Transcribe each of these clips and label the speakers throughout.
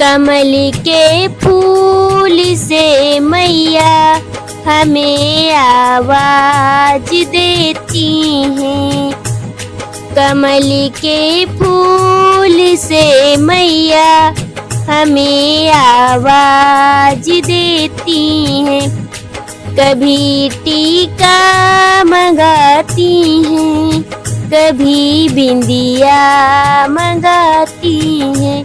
Speaker 1: कमल के फूल से मैया हमें आवाज देती हैं। कमल के फूल से मैया हमें आवाज देती हैं। कभी टीका मंगाती हैं, कभी बिंदिया मंगाती हैं।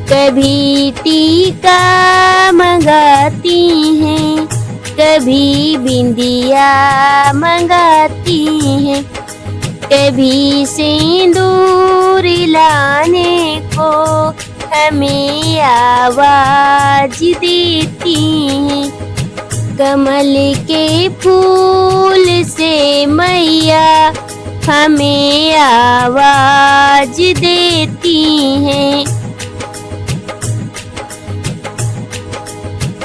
Speaker 1: कभी टीका मंगाती हैं, कभी बिंदिया मंगाती हैं। कभी सिंदूर लाने को हमें आवाज देती हैं। कमल के फूल से मैया हमें आवाज देती हैं।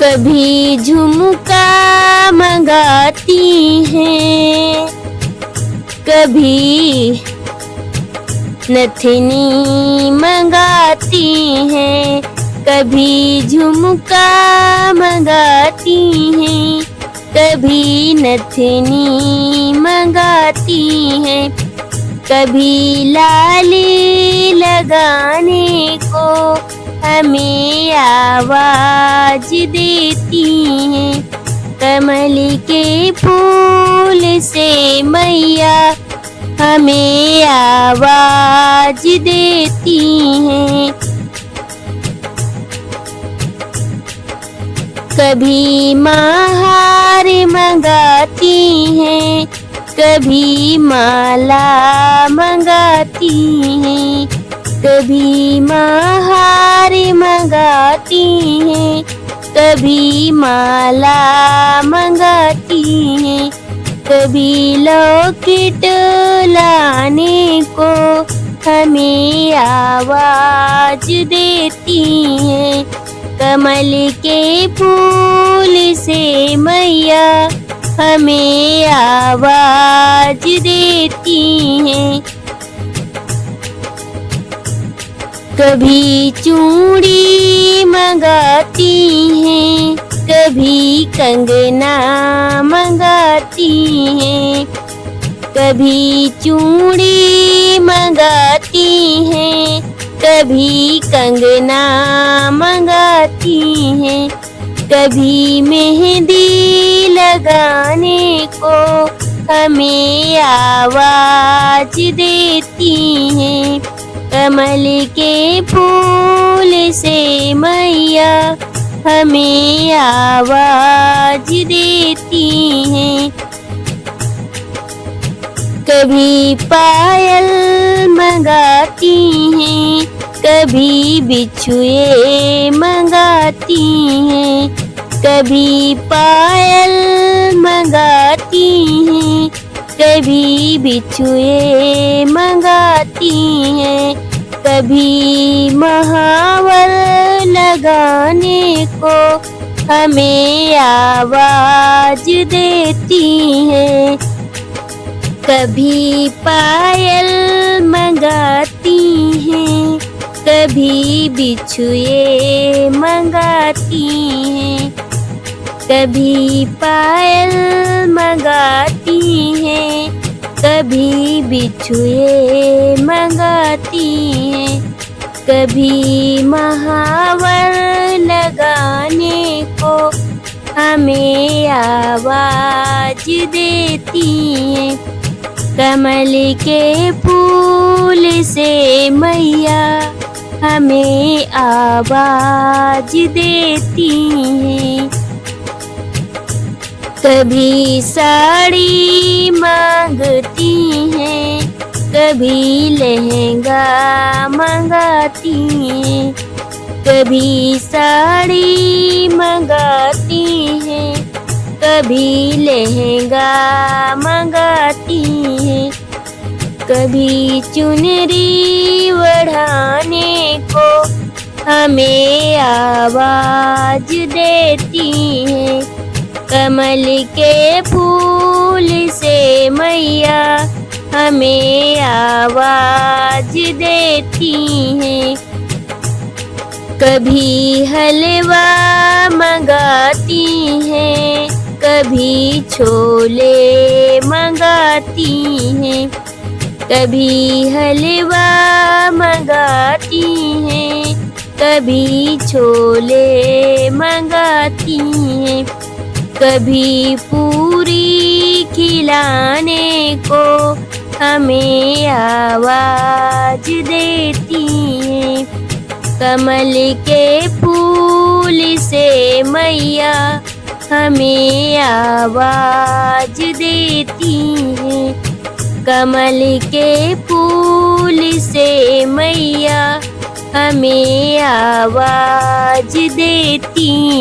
Speaker 1: कभी झुमका मंगाती हैं, कभी नथनी मंगाती हैं। कभी झुमका मंगाती हैं, कभी नथनी मंगाती हैं। कभी लाली लगाने को हमें आवाज देती हैं। कमल के फूल से मैया हमें आवाज देती हैं। कभी महार मंगाती हैं, कभी माला मंगाती हैं। कभी महार मंगाती हैं, कभी माला मंगाती हैं। कभी लॉकेट लाने को हमें आवाज देती हैं। कमल के फूल से मैया हमें आवाज देती हैं। कभी चूड़ी मंगाती हैं, कभी कंगना मंगाती हैं। कभी चूड़ी मंगाती हैं, कभी कंगना मंगाती हैं। कभी मेहंदी लगाने को हमें आवाज देती हैं। कमल के फूल से मैया हमें आवाज देती हैं। कभी पायल मंगाती हैं, कभी बिछुए मंगाती हैं। कभी पायल मंगाती हैं, कभी बिछुए मंगाती हैं। कभी महावर लगाने को हमें आवाज देती हैं। कभी पायल मंगाती हैं, कभी बिछुए मंगाती हैं। कभी पायल मंगाती हैं, कभी बिछुए मंगाती हैं। कभी महावर लगाने को हमें आवाज देती हैं। कमल के फूल से मैया हमें आवाज देती हैं। कभी साड़ी मांगती हैं, कभी लहंगा मंगाती हैं। कभी साड़ी मंगाती हैं, कभी लहंगा मंगाती हैं। कभी चुनरी ओढ़ाने को हमें आवाज देती हैं। कमल के फूल से मैया हमें आवाज देती हैं। कभी हलवा मंगाती हैं, कभी छोले मंगाती हैं। कभी हलवा मंगाती हैं, कभी छोले मंगाती हैं। कभी पूरी खिलाने को हमें आवाज देती हैं। कमल के फूल से मैया हमें आवाज देती हैं। कमल के फूल से मैया हमें आवाज देती